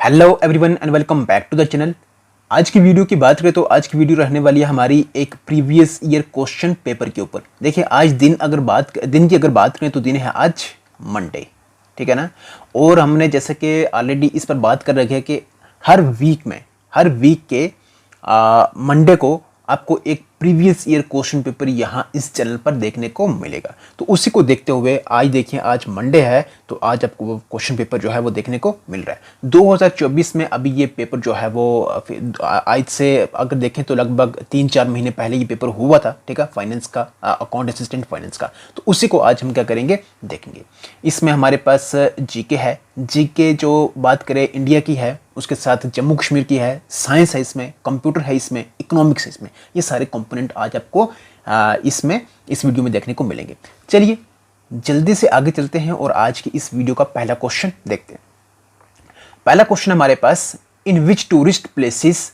Hello everyone and welcome back to the channel. आज की video की बात करें तो आज की वीडियो रहने वाली है हमारी एक प्रीवियस ईयर क्वेश्चन पेपर के ऊपर। देखिए आज दिन की अगर बात करें तो दिन है आज मंडे, ठीक है ना। और हमने जैसे कि ऑलरेडी इस पर बात कर रखी है कि हर वीक के मंडे को आपको एक प्रीवियस ईयर क्वेश्चन पेपर यहाँ इस चैनल पर देखने को मिलेगा। तो उसी को देखते हुए आज देखिए आज मंडे है तो आज आपको वो क्वेश्चन पेपर जो है वो देखने को मिल रहा है 2024 में। अभी ये पेपर जो है वो आज से अगर देखें तो लगभग 3-4 महीने पहले ये पेपर हुआ था, ठीक है, फाइनेंस का, अकाउंट असिस्टेंट फाइनेंस का। तो उसी को आज हम क्या करेंगे देखेंगे। इसमें हमारे पास जीके है, जीके जो बात करें इंडिया की है, उसके साथ जम्मू कश्मीर की है, साइंस है इसमें, कंप्यूटर है इसमें, इकोनॉमिक्स है इसमें। ये सारे कंपोनेंट आज आपको इसमें इस वीडियो में देखने को मिलेंगे। चलिए जल्दी से आगे चलते हैं और आज की इस वीडियो का पहला क्वेश्चन देखते हैं। पहला क्वेश्चन हमारे पास, in which tourist places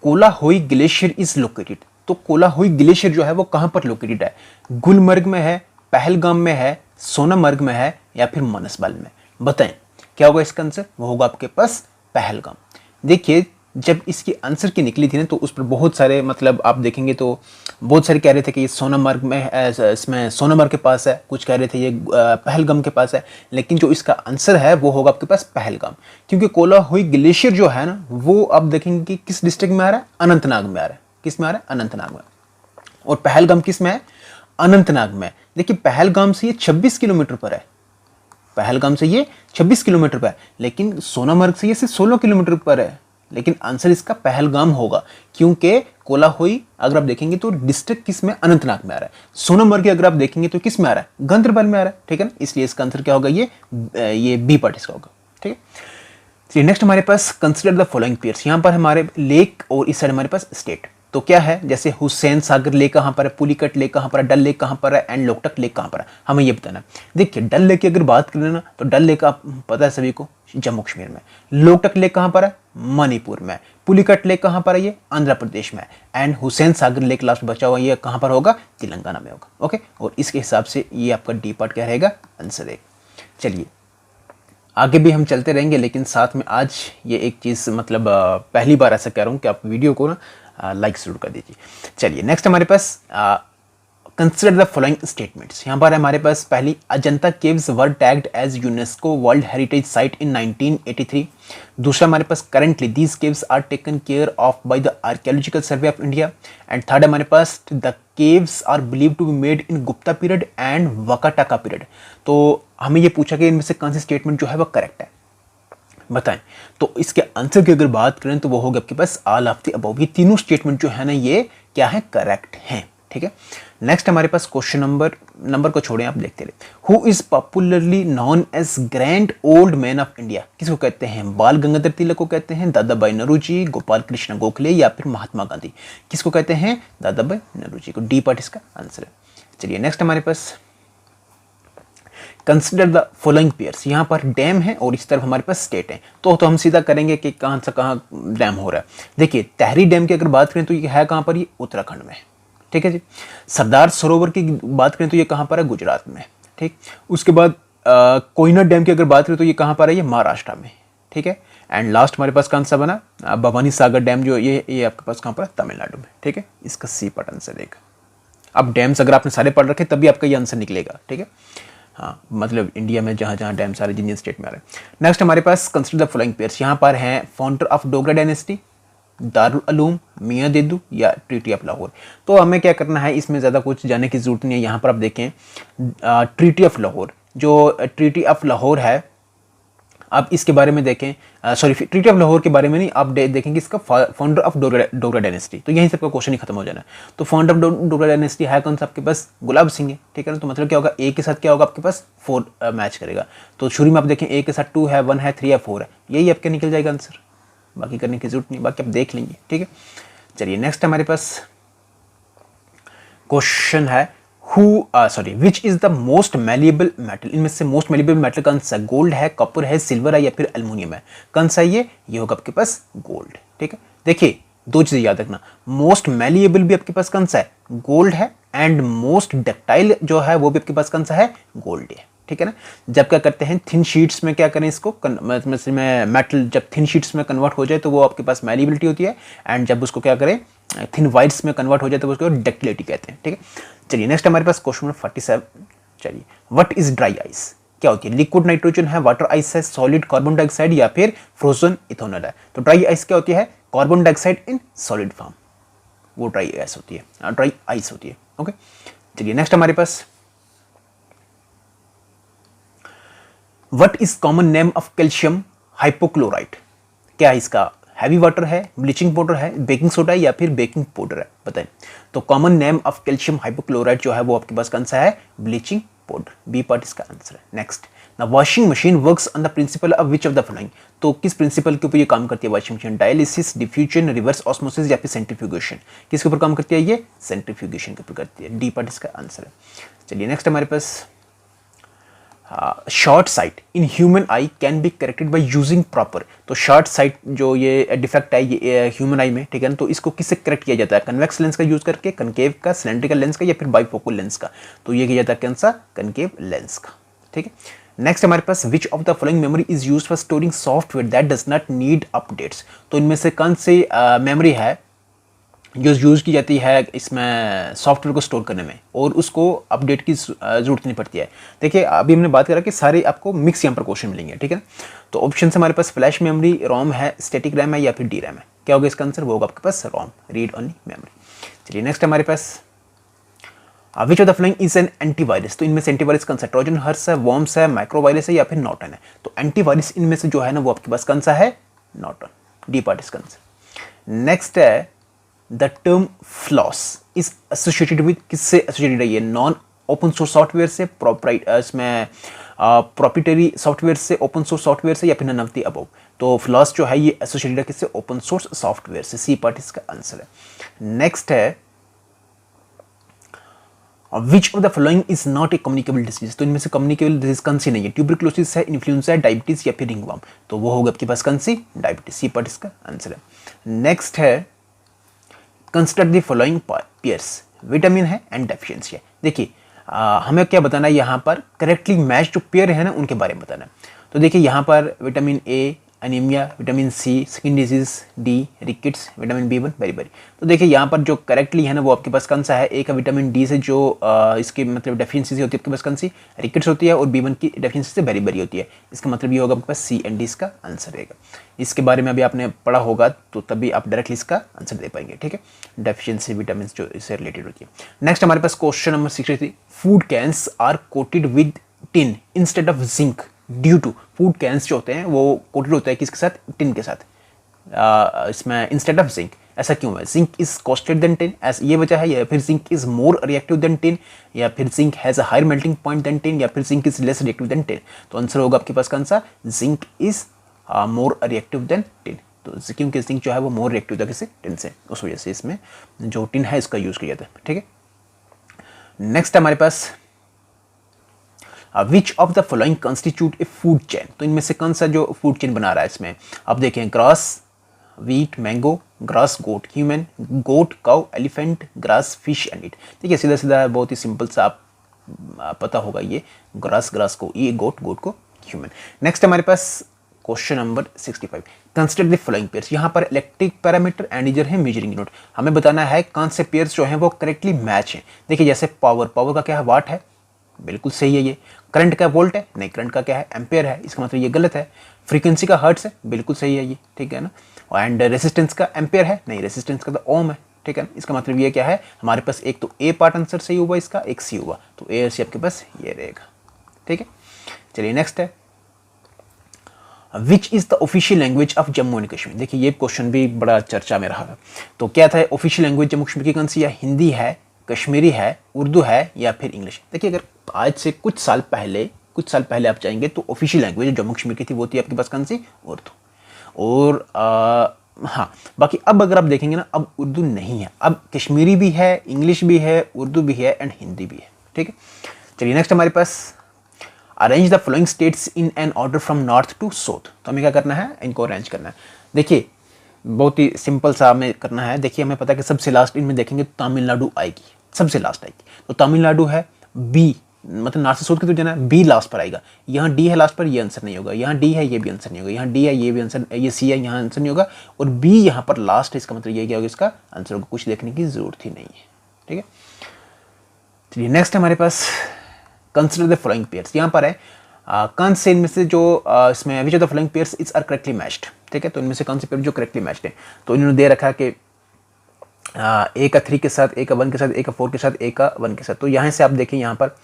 Kolahoi glacier is located. तो कोलाहोई ग्लेशियर जो है वो कहां पर लोकेटेड है? गुलमर्ग में है, पहलगाम में है, सोनामर्ग में है या फिर मनसबल में? बताएं क्या होगा इसका आंसर? वो होगा आपके पास पहलगाम। देखिए जब इसकी आंसर की निकली थी ना तो उस पर बहुत सारे मतलब आप देखेंगे तो बहुत सारे कह रहे थे कि ये सोनामर्ग में इसमें सोनामर्ग के पास है, कुछ कह रहे थे ये पहलगाम के पास है, लेकिन जो इसका आंसर है वो होगा आपके पास पहलगाम। क्योंकि कोलाहोई ग्लेशियर जो है ना वो आप देखेंगे कि किस डिस्ट्रिक्ट में आ रहा है? अनंतनाग में आ रहा है। किस में आ रहा है? अनंतनाग में। और पहलगाम किस में है? अनंतनाग में। देखिए पहलगाम से ये 26 किलोमीटर पर है, पहलगाम से ये 26 किलोमीटर पर है, लेकिन सोनामर्ग से ये सिर्फ 16 किलोमीटर पर है। लेकिन आंसर इसका पहलगाम होगा क्योंकि कोलाहोई अगर आप देखेंगे तो डिस्ट्रिक्ट किस में? अनंतनाग में आ रहा है। सोनामर्ग अगर आप देखेंगे तो किस में आ रहा है? गांदरबल में आ रहा है, ठीक है ना। इसलिए इसका आंसर क्या होगा? ये बी पार्ट इसका होगा, ठीक है। चलिए नेक्स्ट हमारे पास, कंसिडर द फॉलोइंग पेयर्स। यहाँ पर हमारे लेक और इस साइड हमारे पास स्टेट। तो क्या है? जैसे हुसैन सागर लेक कहाँ पर है, पुलिकट लेक कहाँ पर है, डल लेक कहाँ पर है एंड लोकटक लेक कहाँ पर है, हमें ये बताना। देखिए डल लेक की अगर बात करें ना तो डल लेक आप पता है सभी को जम्मू कश्मीर में, लोकटक लेक कहाँ पर है? मणिपुर में, पुलिकट लेक कहाँ पर है? ये आंध्र प्रदेश में, and Hussain Sagar lake last बचा हुआ ये कहाँ पर होगा? तेलंगाना में होगा। ओके, और इसके हिसाब से ये आपका डी पार्ट क्या रहेगा? आंसर है। चलिए आगे भी हम चलते रहेंगे, लेकिन साथ में आज ये एक चीज़ मतलब पहली बार ऐसा कह रहा हूँ कि आप वीडियो को ना लाइक जरूर कर दीजिए। चलिए नेक्स्ट हमारे पास, कंसिडर द फॉलोइंग स्टेटमेंट्स। यहाँ पर हमारे पास पहली, Ajanta caves were tagged as UNESCO world heritage site in 1983। दूसरा हमारे पास, currently these caves are taken care of by the archaeological survey of India. And third हमारे पास, the caves are believe to be made in Gupta period and Vakataka period. तो हमें ये पूछा कि इनमें से कौन सी स्टेटमेंट जो है वो करेक्ट है, बताएं। तो इसके आंसर की अगर बात करें तो वो होगा आपके पास ऑल ऑफ द अबव। ये तीनों स्टेटमेंट जो है ना ये क्या है? करेक्ट हैं, ठीक है। नेक्स्ट हमारे पास क्वेश्चन नंबर को छोड़ें, आप देखते रहे। Who is popularly known as grand old man of India. किसको कहते हैं? बाल गंगाधर तिलक को कहते हैं, दादा भाई नौरोजी, गोपाल कृष्ण गोखले या फिर महात्मा गांधी। किसको कहते हैं? दादा भाई नौरोजी को। डी पार्ट इसका आंसर है। चलिए नेक्स्ट हमारे पास, कंसिडर द फॉलोइंग पेयर्स। यहाँ पर डैम है और इस तरफ हमारे पास स्टेट है। तो हम सीधा करेंगे कि कहाँ से कहाँ डैम हो रहा है। देखिए तहरी डैम की अगर बात करें तो ये है कहाँ पर? ये उत्तराखंड में, ठीक है जी। सरदार सरोवर की बात करें तो ये कहाँ पर है? गुजरात में, ठीक। उसके बाद कोयना डैम की अगर बात करें तो ये कहाँ पर है? ये महाराष्ट्र में, ठीक है। एंड लास्ट हमारे पास कौन सा बना? भवानी सागर डैम जो ये आपके पास कहाँ पर है? तमिलनाडु में, ठीक है। इसका सी पार्ट आंसर देगा। अब डैम्स अगर आपने सारे पढ़ रखे तभी आपका ये आंसर निकलेगा, ठीक है। हाँ मतलब इंडिया में जहाँ जहाँ डैम सारे जिन स्टेट में आ रहे हैं। नेक्स्ट हमारे पास, कंसिडर द फॉलोइंग पेयर्स। यहाँ पर हैं founder of Dogra dynasty, Darul Uloom, मियाँ देदू या ट्रीटी ऑफ लाहौर। तो हमें क्या करना है, इसमें ज़्यादा कुछ जाने की जरूरत नहीं है। यहाँ पर आप देखें ट्रीटी ऑफ लाहौर, जो ट्रीटी ऑफ लाहौर है आप इसके बारे में देखें, सॉरी ट्रीटी ऑफ लाहौर के बारे में नहीं, आप देखेंगे इसका फाउंडर ऑफ डोगरा डायनेस्टी। तो यहीं से आपका क्वेश्चन ही खत्म हो जाना है। तो फाउंडर ऑफ डोगरा डायनेस्टी है कौन सा? आपके पास गुलाब सिंह है, ठीक है ना। तो मतलब क्या होगा? ए के साथ क्या होगा? आपके पास 4 मैच करेगा। तो शुरू में आप देखें ए के साथ 2 है, 1 है, 3 है, 4 है, यही आपके निकल जाएगा आंसर। बाकी करने की जरूरत नहीं, बाकी आप देख लेंगे, ठीक है। चलिए नेक्स्ट हमारे पास क्वेश्चन है, which is the most malleable metal. इनमें से मोस्ट मैलिएबल मेटल कौन सा? गोल्ड है, कॉपर है, सिल्वर है या फिर एल्युमिनियम है? कौन सा ये होगा आपके पास? गोल्ड, ठीक है। देखिए दो चीजें याद रखना, मोस्ट मैलिएबल भी आपके पास कौन सा है? गोल्ड है, एंड मोस्ट डक्टाइल जो है वो भी आपके पास कौन सा है? गोल्ड है, ठीक है ना। जब क्या करते हैं थिन शीट्स में क्या करें इसको मेटल जब थिन शीट्स में कन्वर्ट हो जाए तो वो आपके पास मैलिबिलिटी होती है, एंड जब उसको क्या करें थिन वाइट्स में कन्वर्ट हो जाए तो उसको डक्टिलिटी कहते हैं, ठीक है। चलिए नेक्स्ट हमारे पास क्वेश्चन नंबर 47। चलिए व्हाट इज ड्राई आइस, क्या होती है? लिक्विड नाइट्रोजन है, वाटर आइस है, सॉलिड कार्बन डाइऑक्साइड या फिर फ्रोजन इथेनॉल है। तो ड्राई आइस क्या होती है? Carbon dioxide in solid form, वो ड्राई आइस होती है, ड्राई आइस होती है। ओके चलिए नेक्स्ट हमारे पास what is common name of calcium hypochlorite, क्या है इसका? हैवी वाटर है, ब्लीचिंग पाउडर है, बेकिंग सोडा है या फिर बेकिंग पाउडर है, बताएं। तो common name of calcium hypochlorite जो है वो आपके पास कौन सा है? ब्लीचिंग पाउडर, बी पार्ट इसका आंसर है। नेक्स्ट ना washing machine works on the principle of which of the following, तो किस प्रिंसिपल के ऊपर ये काम करती है washing machine? Dialysis, diffusion, reverse osmosis या फिर सेंट्रीफ्यूगेशन, किसके ऊपर काम करती है? ये सेंट्रीफ्यूगेशन के ऊपर करती है, डी पार्ट इसका आंसर है। चलिए नेक्स्ट हमारे पास short sight in human eye can be corrected by using proper, तो शॉर्ट साइट जो ये डिफेक्ट है ये ह्यूमन आई में, ठीक है ना, तो इसको किससे करेक्ट किया जाता है? कन्वेक्स लेंस का यूज करके, कनकेव का, सिलेंड्रिकल लेंस का या फिर बाइफोकल लेंस का? तो ये किया जाता है कौन सा? कनकेव लेंस का, ठीक है। नेक्स्ट हमारे पास which of the following memory is used for storing software that does not need updates, तो इनमें से कौन सी मेमोरी है जो यूज़ की जाती है इसमें सॉफ्टवेयर को स्टोर करने में और उसको अपडेट की जरूरत नहीं पड़ती है? देखिए अभी हमने बात करा कि सारे आपको मिक्स यहाँ पर क्वेश्चन मिलेंगे, ठीक है। तो ऑप्शन हमारे पास फ्लैश मेमोरी, रोम है, स्टैटिक रैम है या फिर डी रैम है। क्या होगा इसका आंसर? वो होगा आपके पास रोम, रीड ओनली मेमोरी। चलिए नेक्स्ट हमारे पास which of the following is an antivirus, तो इनमें से एंटीवायरस कौन सा? ट्रोजन हॉर्स है, वॉर्म्स है, माइक्रोवायरस है या फिर नॉर्टन है? तो एंटीवायरस इनमें से जो है ना वो आपके पास कौन सा है? नॉर्टन, डी पार्ट इसका आंसर। नेक्स्ट है the term floss is associated with, किससे एसोसिएटेड है ये? नॉन ओपन सोर्स सॉफ्टवेयर से, इसमें प्रोप्राइटरी सॉफ्टवेयर से, ओपन सोर्स सॉफ्टवेयर से या फिर नन ऑफ द अबव? तो फ्लॉस जो है ये एसोसिएटेड है किससे? ओपन सोर्स सॉफ्टवेयर से, सी पार्ट इसका आंसर है। नेक्स्ट है विच of the following is not a communicable disease, तो इनमें से कम्युनिकेबल डिजीज कौन सी नहीं है? ट्यूबरकुलोसिस है, इन्फ्लुएंजा है, डायबिटीज या फिर रिंगवर्म? तो वो होगा आपके पास कौन सी? डायबिटीज, सी पार्ट इसका आंसर है। नेक्स्ट है construct the following pairs, vitamin है एंड डेफिशिएंसी है। देखिए हमें क्या बताना है यहाँ पर? करेक्टली मैच जो पेयर है ना उनके बारे में बताना है। तो देखिए यहाँ पर vitamin A anaemia, vitamin C skin disease, D rickets, vitamin B1 beriberi. तो देखिए यहाँ पर जो करेक्टली है ना वो आपके पास कौन सा है? एक का विटामिन डी से जो इसकी मतलब डेफिशिएंसी होती है आपके पास कौन सी? रिकेट्स होती है, और B1 की डेफिशिएंसी से बेरीबेरी होती है। इसका मतलब ये होगा आपके पास सी एंड डी इसका आंसर रहेगा। इसके बारे में अभी आपने पढ़ा होगा तो तभी आप डायरेक्टली इसका आंसर दे पाएंगे, ठीक है। डेफिशिएंसी विटामिन जो इससे रिलेटेड होती है। नेक्स्ट हमारे पास question number 63, food cans are coated with tin instead of zinc due to, food cans जो होते हैं वो कोटेड होता है किसके साथ? टिन के साथ, इसमें इंस्टेड ऑफ जिंक। ऐसा क्यों है? Zinc is costed than tin, ऐसा ये वजह है, या फिर zinc is more reactive than tin, या फिर zinc has a higher melting point than tin, या फिर zinc is less reactive than tin? तो आंसर होगा आपके पास कौन सा? Zinc is more reactive than tin. तो क्योंकि जिंक जो है वो मोर रिएक्टिव था किससे? टिन से, उस वजह से इसमें जो टिन है इसका यूज किया जाता है, ठीक है। नेक्स्ट हमारे पास which of the following constitute a food chain, तो इनमें से कौन सा जो फूड चेन बना रहा है इसमें? आप देखें grass wheat mango, grass goat human, goat cow elephant, grass fish and it. देखिए सीधा सीधा बहुत ही सिंपल सा आप पता होगा, ये ग्रास ग्रास को, ये गोट गोट को ह्यूमन। नेक्स्ट हमारे पास question number 65, consider the following pairs. यहाँ पर इलेक्ट्रिक पैरामीटर एंड इधर है मेजरिंग यूनिट। हमें बताना है कौन से पेयर्स जो हैं वो करेक्टली मैच हैं। देखिए जैसे पावर का क्या है? वाट है, बिल्कुल सही है ये। करंट का वोल्ट है, नहीं करंट का क्या है? एम्पेयर है, इसका मतलब ये गलत है। फ्रीक्वेंसी का हर्ट्ज है, बिल्कुल सही है ये, ठीक है ना। एंड रेजिस्टेंस का एम्पेयर है, नहीं रेजिस्टेंस का तो ओम है, ठीक है ना। इसका मतलब ये क्या है? हमारे पास एक तो ए पार्ट आंसर सही हुआ इसका, एक सी हुआ, तो ए और सी आपके पास ये रहेगा, ठीक है। चलिए नेक्स्ट है which is the official language of Jammu and Kashmir. देखिए ये क्वेश्चन भी बड़ा चर्चा में रहा। तो क्या था ऑफिशियल लैंग्वेज जम्मू कश्मीर की? कौन सी है? हिंदी है, कश्मीरी है, उर्दू है या फिर इंग्लिश? देखिए अगर आज से कुछ साल पहले आप जाएंगे तो ऑफिशियल लैंग्वेज जम्मू कश्मीर की थी वो थी आपके पास कौन सी? उर्दू। और हाँ बाकी अब अगर आप देखेंगे ना अब उर्दू नहीं है, अब कश्मीरी भी है, इंग्लिश भी है, उर्दू भी है एंड हिंदी भी है, ठीक है। चलिए नेक्स्ट हमारे पास arrange the following states in an order from north to south. तो हमें क्या करना है? इनको अरेंज करना है। देखिए बहुत ही सिंपल सा हमें करना है। देखिए हमें पता है कि सबसे लास्ट इनमें देखेंगे तो तमिलनाडु आएगी, सबसे लास्ट आएगी। तो तमिलनाडु है, बी मतलब नॉर्थ से साउथ की तरफ जाना है, बी लास्ट पर आएगा। यहाँ डी है लास्ट पर, ये आंसर नहीं होगा। यहाँ डी है, ये भी आंसर नहीं होगा। यहाँ डी है, ये भी आंसर, ये सी है, यहाँ आंसर नहीं होगा। और बी यहाँ पर लास्ट है, इसका मतलब ये क्या होगा, इसका आंसर होगा। कुछ देखने की जरूरत ही नहीं है, ठीक है। चलिए नेक्स्ट हमारे पास कंसिडर द फॉलोइंग पेयर्स। यहाँ पर है कौन से इनमें से जो इसमें which of the following pairs is are correctly matched, ठीक है। तो इनमें से कौन से पेयर जो करेक्टली मैच्ड है, तो इन्होंने दे रखा है कि ए का 3 के साथ, ए का 1 के साथ, ए का 4 के साथ, ए का 1 के साथ। तो यहाँ से आप देखें, यहाँ पर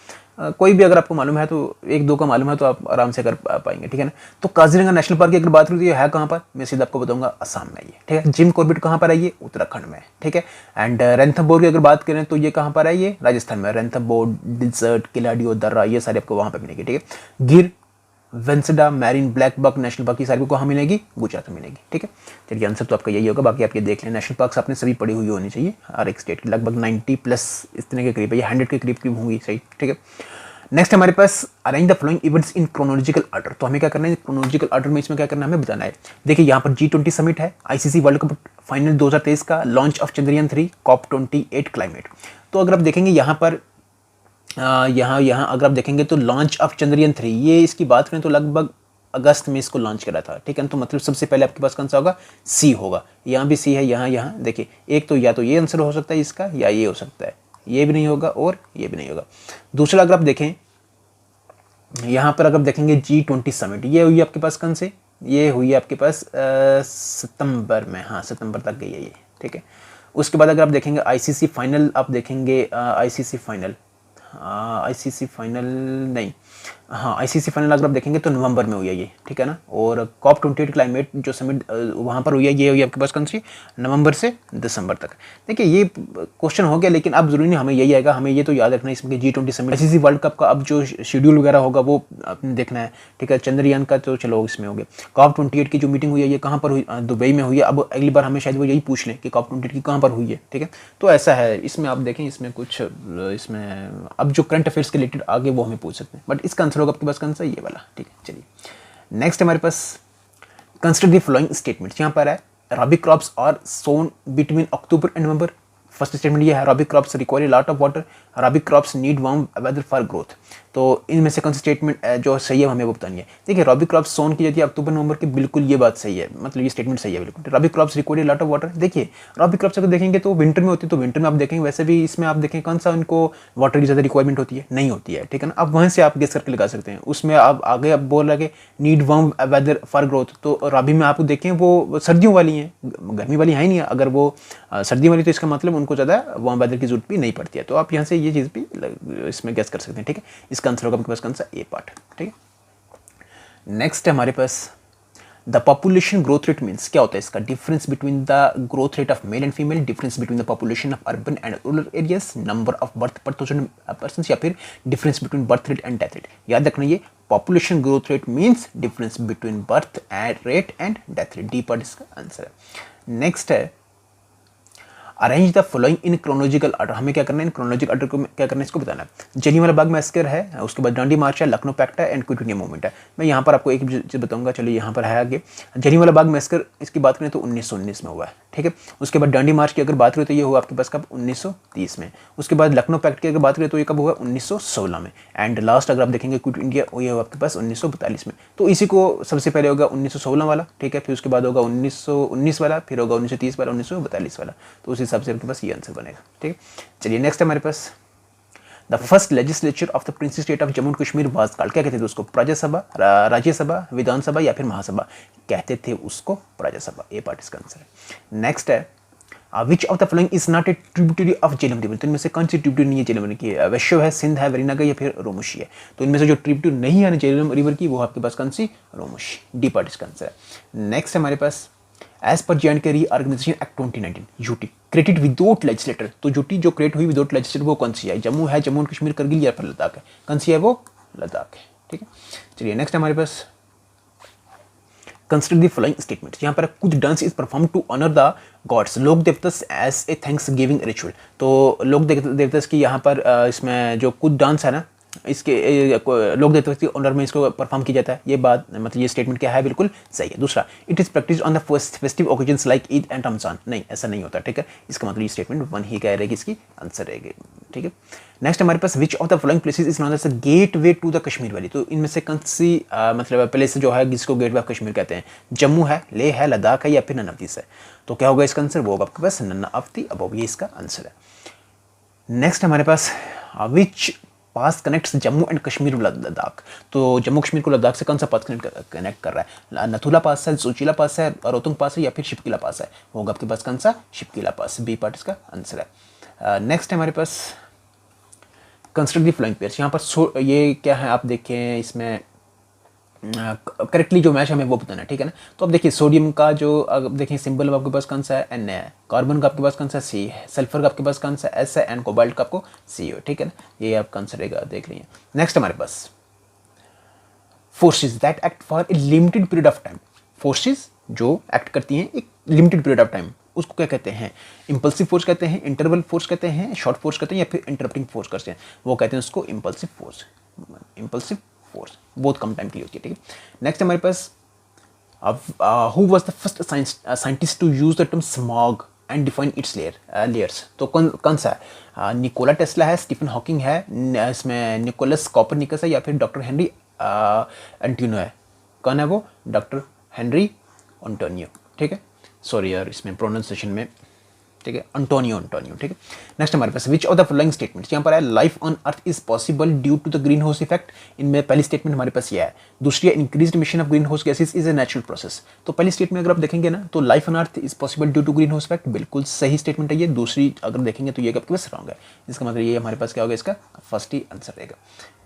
कोई भी अगर आपको मालूम है तो 1-2 का मालूम है तो आप आराम से कर पाएंगे, ठीक है ना। तो काजीरंगा नेशनल पार्क की अगर बात करूँ तो ये है कहाँ पर, मैं सीधा आपको बताऊंगा, असम में ये, ठीक है। जिम कॉर्बेट कहाँ पर है, ये उत्तराखंड में, ठीक है। एंड रणथंबोर की अगर बात करें तो ये कहाँ पर है, ये राजस्थान में। रणथंबोर, डिजर्ट, किलाडियो, दर्रा, ये सारे आपको वहाँ पर मिलेंगे, ठीक है। Gir, Vansda, marine, black buck national park की सारी को कहाँ मिलेगी, गुजरात में मिलेगी, ठीक है। चलिए आंसर तो आपका यही होगा। बाकी आप ये देख लें, नेशनल पार्क्स आपने सभी पढ़ी हुई होनी चाहिए, हर एक स्टेट की लगभग 90 प्लस इस तरह के करीब है, ये 100 के करीब होंगी, सही, ठीक है। नेक्स्ट हमारे पास arrange the following events in chronological order. तो हमें क्या करना है, क्रोनोलॉजिकल ऑर्डर में इसमें क्या करना है, हमें बताना है। देखिए यहाँ पर G20 समिट है, ICC वर्ल्ड कप फाइनल 2023 का, launch of Chandrayaan 3, COP28 climate. तो अगर आप देखेंगे यहाँ पर यहाँ अगर आप देखेंगे तो लॉन्च ऑफ चंद्रयान 3, ये इसकी बात करें तो लगभग अगस्त में इसको लॉन्च करा था, ठीक है। तो मतलब सबसे पहले आपके पास कौन सा होगा, सी होगा। यहाँ भी सी है, यहाँ देखिए, एक तो या तो ये आंसर हो सकता है इसका, या ये हो सकता है, ये भी नहीं होगा और ये भी नहीं होगा। दूसरा अगर आप देखें यहाँ पर, अगर आप देखेंगे G20 समिट, ये हुई आपके पास कौन से, ये हुई आपके पास सितंबर में, हाँ सितंबर तक गई है ये, ठीक है। उसके बाद अगर आप देखेंगे ICC फाइनल, आप देखेंगे ICC फाइनल नहीं, हाँ ICC फाइनल अगर आप देखेंगे तो नवंबर में हुई है ये, ठीक है ना। और COP28 क्लाइमेट जो समिट वहाँ पर हुई है, ये हुई आपके पास कौन सी, नवंबर से दिसंबर तक। देखिए ये क्वेश्चन हो गया, लेकिन अब जरूरी नहीं हमें यही आएगा, हमें ये तो याद रखना है इसमें G20 summit, ICC world cup का अब जो शेड्यूल वगैरह होगा वो आपने देखना है, ठीक है। चंद्रयान का तो चलो इसमें हो गया। COP28 की जो मीटिंग हुई है ये कहाँ पर हुई, दुबई में हुई है। अब अगली बार हमें शायद वो यही पूछ लें कि COP28 की कहाँ पर हुई है, ठीक है। तो ऐसा है, इसमें आप देखें, इसमें कुछ इसमें अब जो करंट अफेयर्स के रिलेटेड आगे वो हमें पूछ सकते हैं, बट इसका आंसर होगा आपके पास कौन सा, ये वाला, ठीक है। चलिए नेक्स्ट हमारे पास कंसिडर द फॉलोइंग स्टेटमेंट्स। यहाँ पर है rabi crops are sown between October and November. First statement ये है, rabi crops require lot of water, rabi crops need warm weather for growth. तो इनमें से कौन सी स्टेटमेंट जो सही है हमें वो बतानी है। देखिए रबी क्रॉप्स सोन की जाती है अक्टूबर नवंबर की, बिल्कुल ये बात सही है, मतलब ये स्टेटमेंट सही है बिल्कुल। Rabi crops require lot of water, देखिए रबी क्रॉप्स अगर देखेंगे तो विंटर में होती है, तो विंटर में आप देखेंगे, वैसे भी इसमें आप देखें कौन सा उनको वाटर की ज़्यादा रिक्वायरमेंट होती है, नहीं होती है, ठीक है ना। अब वहाँ से आप गेस करके लगा सकते हैं। उसमें आप आगे आप बोल रहे need warm weather for growth, तो रबी में आप देखें वो सर्दियों वाली हैं, गर्मी वाली है नहीं है। अगर वो सर्दियों वाली तो इसका मतलब उनको ज़्यादा वार्म वेदर की जरूरत भी नहीं पड़ती है। तो आप यहाँ से ये चीज़ भी इसमें गेस कर सकते हैं, ठीक है। इसका आंसर होगा आपके पास कौन सा, ए पार्ट, ठीक है। नेक्स्ट है हमारे पास the population growth rate means, क्या होता है इसका, difference between the growth rate of male and female, difference between the population of urban and rural areas, number of birth per 1000 person, या फिर difference between birth rate and death rate. याद रखना ये population growth rate means difference between birth and rate and death rate, D part इसका answer है। Next है arrange the following in chronological order. हमें क्या करना है, इन क्रोनोलॉजिकल ऑर्डर को क्या करना है इसको बताना है। जलियांवाला बाग मैसेकर है, उसके बाद डांडी मार्च है, लखनऊ पैक्ट है एंड क्विट इंडिया मूवमेंट है। मैं यहाँ पर आपको एक चीज़ बताऊंगा, चलिए यहाँ पर है आगे। जलियांवाला बाग मैसेकर इसकी बात करें तो 1919 में हुआ है, ठीक है। उसके बाद डांडी मार्च की अगर बात करें तो ये हुआ आपके पास कब, 1930 में। उसके बाद लखनऊ पैक्ट की अगर बात करें तो ये कब हुआ, 1916 में। एंड लास्ट अगर आप देखेंगे क्विट इंडिया, ये हुआ आपके पास 1942 में। तो इसी को सबसे पहले होगा 1916 वाला, ठीक है, फिर उसके बाद होगा 1919 वाला, फिर होगा 1930 वाला, 1942 वाला। तो उस हिसाब से आपके पास ये आंसर बनेगा, ठीक है। चलिए नेक्स्ट हमारे पास the first legislature of the prince state of Jammu and Kashmir was called, क्या कहते थे उसको, प्रजासभा, राज्यसभा, विधानसभा या फिर महासभा, कहते थे उसको प्रजासभा, ए पार्ट इसका आंसर है। नेक्स्ट है विच of the following is not a tributary of Jhelum river. तो इनमें से कौन सी ट्रिब्यूटरी नहीं है झेलम की, वैश्यो है, सिंध है, वेरीनागर या फिर रोमुशी है। तो इनमें से जो ट्रिब्यूटरी नहीं है झेलम रिवर की वो आपके पास कौन सी, रोमुशी, डी पार्ट इसका आंसर है। नेक्स्ट हमारे पास as per J&K reorganisation act 2019 UT created without legislature. तो यूटी जो क्रिएट हुई विदाउट लेजिस्लेटर वो कौन सी है, जम्मू है, जम्मू एंड कश्मीर, करगिल या फिर लद्दाख है, कौन सी है वो, लद्दाख है, ठीक है। चलिए नेक्स्ट हमारे पास कंसिडर द फॉलोइंग स्टेटमेंट्स। यहाँ पर कुछ dance is perform to honour the gods, लोक देवतास as a thanksgiving ritual. तो लोक देवतास की यहाँ पर इसमें जो कुछ डांस है ना, लोक देवता के ऑनर में इसको परफॉर्म किया जाता है। ये बात मतलब ये स्टेटमेंट क्या है, बिल्कुल सही है। दूसरा, it is practice on the festive occasions like Eid and Ramzan, नहीं ऐसा नहीं होता, ठीक है। इसका मतलब ये स्टेटमेंट 1 ही कह रहेगी, इसकी आंसर रहेगी, ठीक है। नेक्स्ट हमारे पास which of the following places is known as the gateway to the Kashmir valley, तो इनमें से कौन सी मतलब प्लेस जो है जिसको गेट वे ऑफ कश्मीर कहते हैं, जम्मू है, लेह है, लद्दाख है या फिर नन ऑफ दिस है। तो क्या होगा इसका आंसर, वो होगा आपके पास नन ऑफ द अबव, ये इसका आंसर है। नेक्स्ट हमारे पास विच पास कनेक्ट्स जम्मू एंड कश्मीर लद्दाख, तो जम्मू कश्मीर को लद्दाख से कौन सा पास कनेक्ट कर रहा है, नथुला पास है, जोजिला पास है, रोहतंग पास है या फिर शिपकिला पास है, होगा आपके पास कौन सा, शिपकिला पास, बी पार्ट इसका आंसर है। नेक्स्ट हमारे पास कंस्ट्रक्ट द फ्लोइंग पेयर्स, यहाँ पर ये क्या है आप देखें, इसमें करेक्टली जो मैच हमें वो बताना है, ठीक है ना। तो अब देखिए सोडियम का जो अब देखिए सिंबल आपके पास कौन सा है, Na है, कार्बन का आपके पास कौन सा सी है, सल्फर का आपके पास कौन सा S है, एंड कोबाल्ट का आपको CO, ठीक है ना। ये आपका आंसर रहेगा, देख लीजिए। नेक्स्ट हमारे पास forces that act for a limited period of time, forces जो एक्ट करती हैं एक लिमिटेड पीरियड ऑफ टाइम, उसको क्या कहते हैं, इंपल्सिव फोर्स कहते हैं, इंटरवल फोर्स कहते हैं, शॉर्ट फोर्स कहते हैं या फिर इंटरप्टिंग फोर्स कहते हैं, वो कहते हैं उसको इंपल्सिव फोर्स, इंपल्सिव फोर्स बहुत कम टाइम के लिए होती है, ठीक है। नेक्स्ट हमारे पास who was the first scientist to use the term smog and define its layers, तो कौन सा है, निकोला टेस्ला है, स्टीफन हॉकिंग है, इसमें निकोलस कॉपरनिकस है या फिर डॉक्टर हेनरी एंटोनियो है, कौन है वो, डॉक्टर हेनरी एंटोनियो, ठीक है। सॉरी यार इसमें प्रोनाउंसिएशन में, ठीक है, एंटोनियो, ठीक है। नेक्स्ट हमारे पास which of the following statements, यहाँ पर है life on earth is possible due to the greenhouse effect, इनमें पहली स्टेटमेंट हमारे पास ये है। दूसरी है increased emission of greenhouse gases is a natural process, तो पहली स्टेटमेंट अगर आप देखेंगे ना तो life on earth is possible due to greenhouse effect, बिल्कुल सही स्टेटमेंट है ये। दूसरी अगर देखेंगे तो ये आपके पास रॉन्ग है, इसका मतलब ये हमारे पास क्या होगा, इसका फर्स्ट ही आंसर रहेगा।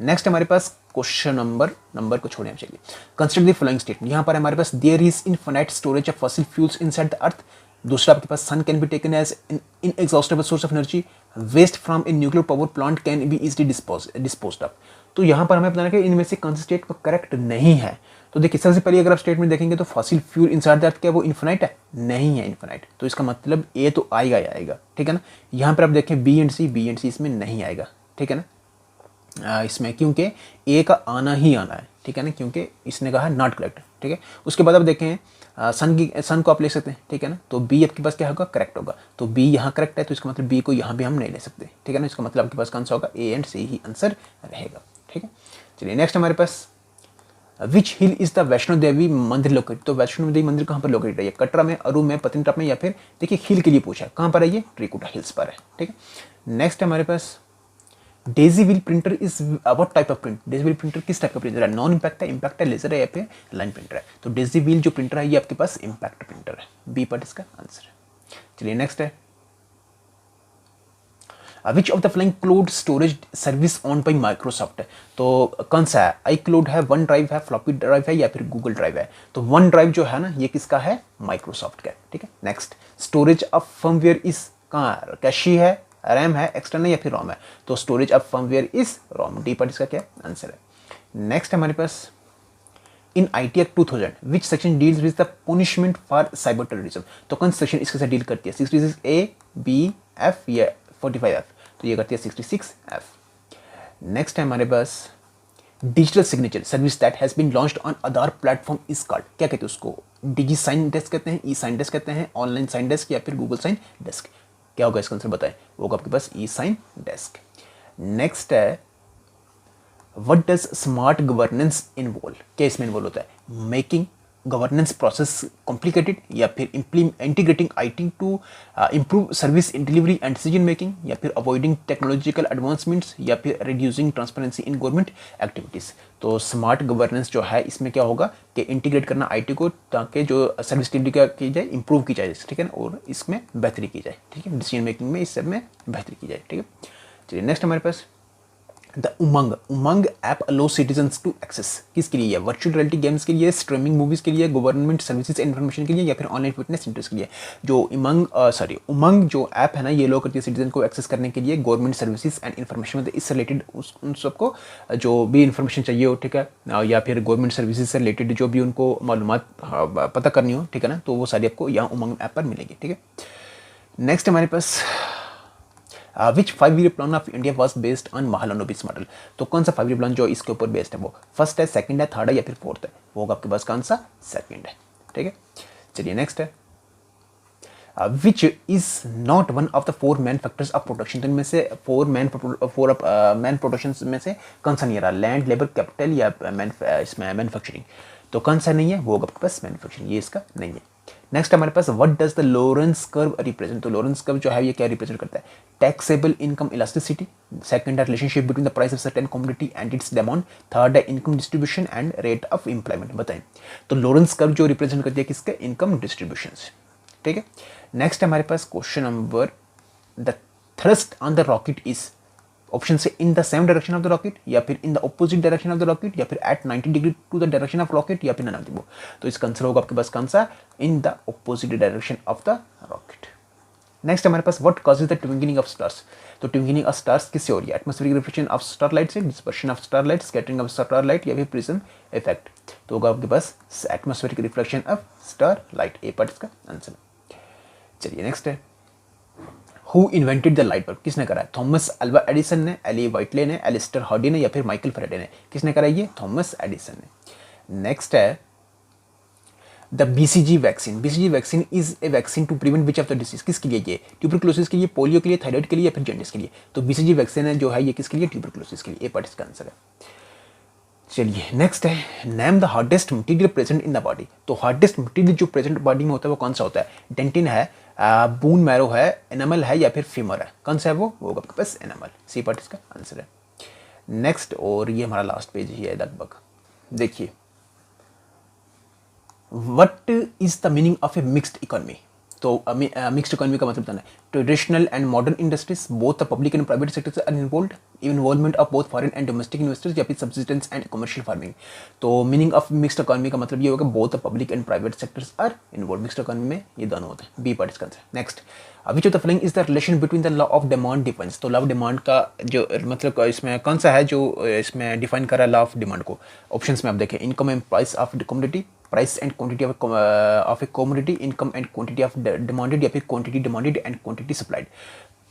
नेक्स्ट हमारे पास क्वेश्चन नंबर को छोड़ने चाहिए, कंसिडर द फॉलोइंग स्टेटमेंट, यहाँ पर हमारे पास there is infinite storage of fossil fuels inside the earth. दूसरा आपके पास sun can be taken as inexhaustible source of energy, waste from a nuclear power plant can be easily disposed of. तो यहाँ पर हमें बताना है कि इनमें से कौन सा स्टेटमेंट करेक्ट नहीं है। तो देखिए सबसे पहले अगर आप स्टेटमेंट देखेंगे तो फॉसिल फ्यूल इनसाइड द अर्थ क्या वो इन्फिनाइट है, नहीं है इन्फिनाइट, तो इसका मतलब ए तो आएगा ही आएगा, ठीक है ना। यहाँ पर आप देखें बी एंड सी इसमें नहीं आएगा, ठीक है ना, इसमें क्योंकि ए का आना ही आना है, ठीक है ना, क्योंकि इसने कहा नॉट करेक्ट, ठीक है। उसके बाद आप देखें सन को आप ले सकते हैं, ठीक है ना, तो बी आपके पास क्या होगा, करेक्ट होगा, तो बी यहाँ करेक्ट है, तो इसका मतलब बी को यहाँ भी हम नहीं ले सकते, ठीक है ना। इसका मतलब आपके पास कौन सा होगा, A and C he answer रहेगा, ठीक है। चलिए नेक्स्ट हमारे पास विच हिल इज द वैष्णो देवी मंदिर लोकेटेड, तो वैष्णो देवी मंदिर कहाँ पर लोकेटेड है, ये कटरा में, अरू में, पत्नीटॉप में या फिर देखिए हिल के लिए पूछा है, कहाँ पर है ये, त्रिकुटा हिल्स पर है, ठीक है। नेक्स्ट हमारे पास daisy wheel printer is what type of print, daisy wheel printer किस टाइप का प्रिंटर है, नॉन इम्पैक्ट है, इम्पैक्ट है, लेजर है या फिर लाइन प्रिंटर है। तो डेजी व्हील जो प्रिंटर है ये आपके पास इम्पैक्ट प्रिंटर है, बी पार्ट इसका आंसर है। चलिए नेक्स्ट है विच of the flying cloud storage service on by Microsoft है, तो कौन सा है, आई क्लाउड है, वन ड्राइव है, फ्लॉपी ड्राइव है या फिर गूगल ड्राइव है। तो वन ड्राइव जो है ना ये किसका है, माइक्रोसॉफ्ट का, ठीक है। Next storage of firmware is कहाँ, कैशी है, रैम है, एक्सटर्नल या फिर रोम है, तो storage of firmware is ROM, D part इसका क्या आंसर है। नेक्स्ट हमारे पास in IT act 2000 which section deals with the punishment for cyber terrorism, तो कौन सेक्शन इसके साथ डील करती है, 66A, B, F या 45F, तो ये करती है 66F। नेक्स्ट है हमारे पास digital signature service that has been launched on Aadhaar platform is called, क्या कहते हैं उसको, डिजी साइन डेस्क कहते हैं, ई साइन डेस्क कहते हैं, ऑनलाइन साइन डेस्क या फिर गूगल साइन डेस्क, क्या होगा इसका आंसर बताएं, वो होगा आपके पास ई साइन डेस्क। नेक्स्ट है what does smart governance involve, क्या इसमें इन्वॉल्व होता है, मेकिंग गवर्नेंस प्रोसेस कॉम्प्लिकेटेड या फिर integrating IT to improve service in delivery and decision making या फिर अवॉइडिंग टेक्नोलॉजिकल एडवांसमेंट्स या फिर reducing transparency in government activities. तो स्मार्ट गवर्नेंस जो है इसमें क्या होगा कि इंटीग्रेट करना IT को ताकि जो सर्विस डिलीवरी की जाए इंप्रूव की जाए, ठीक है ना, और इसमें बेहतरी की जाए, ठीक है, डिसीजन मेकिंग में इस सब में बेहतरी की जाए, ठीक है। चलिए नेक्स्ट हमारे पास the Umang app allow citizens to access, किसके लिए है, वर्चुअल रियलिटी गेम्स के लिए, स्ट्रीमिंग मूवीज के लिए, गवर्नमेंट सर्विसेज इन्फॉर्मेशन के लिए या फिर ऑनलाइन फिटनेस सेंटर्स के लिए। जो उमंग जो ऐप है ना ये लो करती है सिटीजन को एक्सेस करने के लिए गवर्नमेंट सर्विसेज एंड इन्फॉर्मेशन में इससे रिलेटेड उन सबको जो भी इन्फॉर्मेशन चाहिए हो, ठीक है, या फिर गवर्नमेंट सर्विसेज से रिलेटेड जो भी उनको मालूमात पता करनी हो, ठीक है ना, तो वो सारी आपको यहाँ उमंग ऐप पर मिलेगी, ठीक है। नेक्स्ट हमारे पास विच 5 year plan of India was based on Mahalanobis model. तो कौन सा 5 ईयर प्लान जो इसके ऊपर बेस्ड है, वो फर्स्ट है, सेकंड है, थर्ड है या फिर फोर्थ है? वो होगा आपके पास कौन सा? सेकंड है। ठीक है, चलिए नेक्स्ट है, which is not one of the 4 man factors of production. तो इनमें से 4 मैन प्रोडक्शन में से कौन सा नहीं रहा? लैंड, लेबर, कैपिटल या इसमें मैन्युफैक्चरिंग। तो कौन सा नहीं है? वो होगा आपके पास मैन्युफैक्चरिंग, ये इसका नहीं है। नेक्स्ट हमारे पास what does the Lorenz curve represent. तो लॉरेंस कर्व जो है ये क्या रिप्रेजेंट करता है? Taxable income elasticity. सेकंड है relationship between the price of certain commodity and its demand. Third है income distribution and rate of employment. बताएं, तो लॉरेंस कर्व जो रिप्रेजेंट करती है किसके? इनकम डिस्ट्रीब्यूशन से। ठीक है, नेक्स्ट हमारे पास question number, the thrust on the rocket is, option से in the same direction of the rocket, या फिर in the opposite direction of the rocket, या फिर at 90 degree to the direction of rocket, या फिर none of the. तो इसका answer होगा आपके पास कौन सा? In the opposite direction of the rocket. Next हमारे पास what causes the twinkling of stars. तो ट्विंकलिंग ऑफ स्टार्स किससे हो रही है? एटमॉस्फेरिक रिफ्लेक्शन ऑफ स्टारलाइट से, dispersion of starlight, scattering of starlight, या फिर प्रिज्म इफेक्ट। तो होगा आपके पास atmospheric reflection of starlight, a part इसका आंसर। चलिए नेक्स्ट है, who invented the light bulb. किसने करा है? थॉमस अल्वा एडिसन ने, एली वाइटले ने, एलिस्टर हार्डी ने, या फिर माइकल फैराडे ने। किसने करा ये? थॉमस एडिसन ने। नेक्स्ट है the BCG vaccine. BCG vaccine is a vaccine to prevent which of the disease. किसके लिए? ये ट्यूबरकुलोसिस के लिए, पोलियो के लिए, थायराइड के लिए, या फिर जॉन्डिस के लिए। तो बीसीजी वैक्सीन है जो है ये किसके लिए? ट्यूबरकुलोसिस के लिए, ए पार्ट इसका आंसर है। चलिए नेक्स्ट है, name the hardest material present in the body. तो हार्डेस्ट मटेरियल जो प्रेजेंट बॉडी में होता है वो कौन सा होता है? डेंटिन है, बोन मैरो है, एनामल है, या फिर फीमर है? कौन सा है वो? होगा आपके पास एनामल, सी पार्ट इसका आंसर है। नेक्स्ट, और ये हमारा लास्ट पेज ही है लगभग। देखिए, what is the meaning of a mixed economy. तो मिक्स्ड इकोनॉमी का मतलब बताना है, traditional and modern industries, both the public and private sectors are involved, involvement of both foreign and domestic investors, या फिर सब्सिस्टेंस एंड कमर्शियल फार्मिंग। तो meaning of mixed economy का मतलब ये होगा both the public and private sectors are involve. Mixed economy में ये दोनों होते हैं, बी पार्ट इसका answer. Next, which of the following is the relation between the law of demand defines. तो लॉ ऑफ डिमांड का जो मतलब इसमें कौन सा है जो इसमें डिफाइन कर रहा है लॉ ऑफ डिमांड को? ऑप्शंस में आप देखें, income and price of commodity, price and quantity of A commodity, income and quantity of demanded, या फिर quantity demanded and quantity supplied.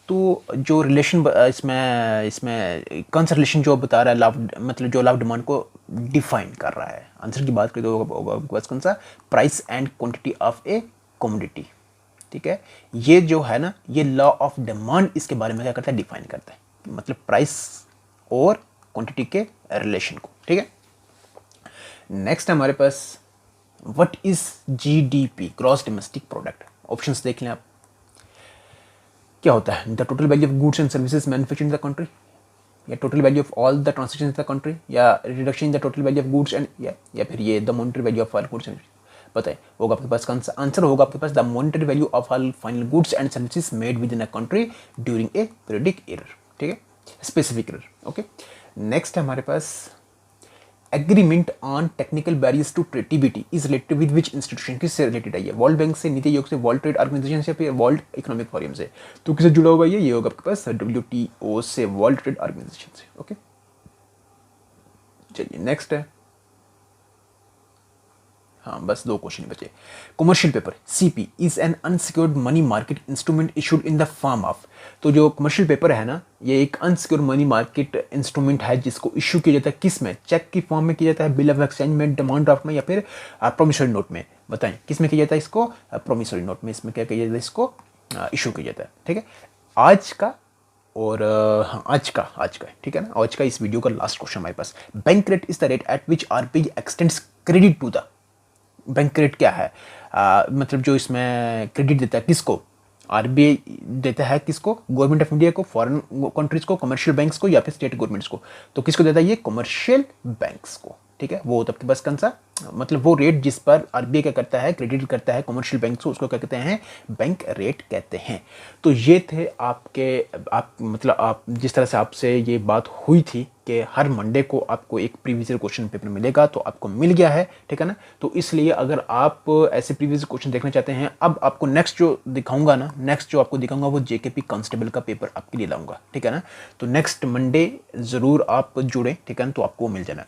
तो जो रिलेशन इसमें कौन सा रिलेशन जो बता रहा है लॉ मतलब जो लॉ ऑफ डिमांड को डिफाइन कर रहा है? आंसर की बात करें तो होगा कौन सा? Price and quantity of A commodity. ठीक है, ये जो है ना, ये लॉ ऑफ डिमांड इसके बारे में क्या करता है? डिफाइन करता है, मतलब प्राइस और क्वांटिटी के रिलेशन को। ठीक है, नेक्स्ट हमारे पास what is GDP, gross domestic product. Options देख लें आप, क्या होता है? The total value of goods and services manufactured in the country, या total value of all the transactions in the country, या reduction in the total value of goods and, या फिर ये the monetary value of all goods and. बताइए, होगा आपके पास कौन सा आंसर? होगा आपके पास the monetary value of all final goods and services made within a country during a periodic year. ठीक है, स्पेसिफिक ईयर। ओके, नेक्स्ट हमारे पास agreement on technical barriers to TBT is related with which institution. किससे related है ये? World bank से, नीति आयोग से, world trade organisation से, फिर वर्ल्ड इकोनॉमिक फोरम से। तो किससे जुड़ा हुआ ये होगा आपके पास WTO से, वर्ल्ड ट्रेड ऑर्गेनाइजेशन से। ओके, चलिए नेक्स्ट है, हाँ बस 2 क्वेश्चन बचे। Commercial paper CP is an unsecured money market instrument issued in the form of. तो जो कमर्शियल पेपर है ना, ये एक अनसिक्योर्ड मनी मार्केट इंस्ट्रूमेंट है जिसको इशू किया जाता है किस में? चेक की फॉर्म में किया जाता है, बिल ऑफ एक्सचेंज में, डिमांड ड्राफ्ट में, या फिर प्रोमिसरी नोट में। बताएं किस में किया जाता है इसको? प्रोमिसरी नोट में इसमें क्या किया जाता है? इसको इशू किया जाता है। ठीक है, आज का और आज का ठीक है ना, आज का इस वीडियो का लास्ट क्वेश्चन हमारे पास, bank rate is the rate at which RBI extends credit to the. Bank rate क्या है? मतलब जो इसमें क्रेडिट देता है किसको? RBI देता है किसको? गवर्नमेंट ऑफ इंडिया को, फॉरेन कंट्रीज को, कमर्शियल बैंक्स को, या फिर स्टेट गवर्नमेंट्स को। तो किसको देता है ये? कमर्शियल बैंक्स को। ठीक है, वो तब के पास कौन सा मतलब वो रेट जिस पर RBI क्या करता है? क्रेडिट करता है कमर्शियल बैंक्स को, उसको क्या कहते हैं? बैंक रेट कहते हैं। तो ये थे आप जिस तरह से आपसे ये बात हुई थी कि हर मंडे को आपको एक प्रीवियस क्वेश्चन पेपर मिलेगा, तो आपको मिल गया है। ठीक है ना, तो इसलिए अगर आप ऐसे प्रीवियस क्वेश्चन देखना चाहते हैं, अब आपको नेक्स्ट जो आपको दिखाऊंगा वो JKP कांस्टेबल का पेपर आपके लिए लाऊंगा। ठीक है ना, तो नेक्स्ट मंडे ज़रूर आप जुड़े। ठीक है ना, तो आपको मिल जाना।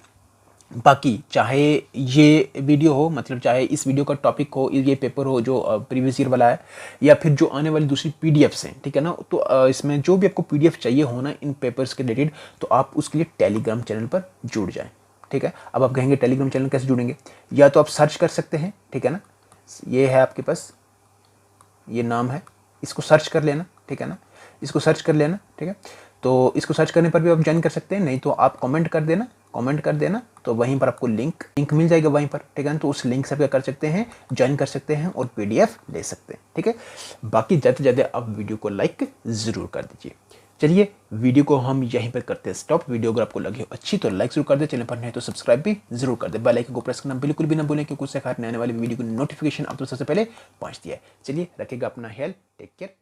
बाकी चाहे ये वीडियो हो, मतलब चाहे इस वीडियो का टॉपिक हो, ये पेपर हो जो प्रीवियस ईयर वाला है, या फिर जो आने वाली दूसरी पीडीएफ्स हैं, ठीक है ना, तो इसमें जो भी आपको पीडीएफ चाहिए हो ना इन पेपर्स के रिलेटेड, तो आप उसके लिए टेलीग्राम चैनल पर जुड़ जाएं, ठीक है। अब आप कहेंगे टेलीग्राम चैनल कैसे जुड़ेंगे, या तो आप सर्च कर सकते हैं, ठीक है ना, ये है आपके पास, ये नाम है, इसको सर्च कर लेना, ठीक है ना, इसको सर्च कर लेना, ठीक है। तो इसको सर्च करने पर भी आप ज्वाइन कर सकते हैं, नहीं तो आप कमेंट कर देना, कमेंट कर देना, तो वहीं पर आपको लिंक मिल जाएगा वहीं पर, ठीक है ना। तो उस लिंक से आप क्या कर सकते हैं, ज्वाइन कर सकते हैं और पीडीएफ ले सकते हैं, ठीक है। बाकी ज़्यादा से ज़्यादा आप वीडियो को लाइक ज़रूर कर दीजिए। चलिए वीडियो को हम यहीं पर करते हैं स्टॉप। वीडियो अगर आपको लगी हो अच्छी तो लाइक जरूर कर दे, चैनल पर नहीं तो सब्सक्राइब भी जरूर कर दे, बेल आइकन को प्रेस करना बिल्कुल भी ना भूलें, क्योंकि उससे आने वाली वीडियो की नोटिफिकेशन आप तो सबसे पहले पहुंचती है। चलिए रखिएगा अपना ख्याल, टेक केयर।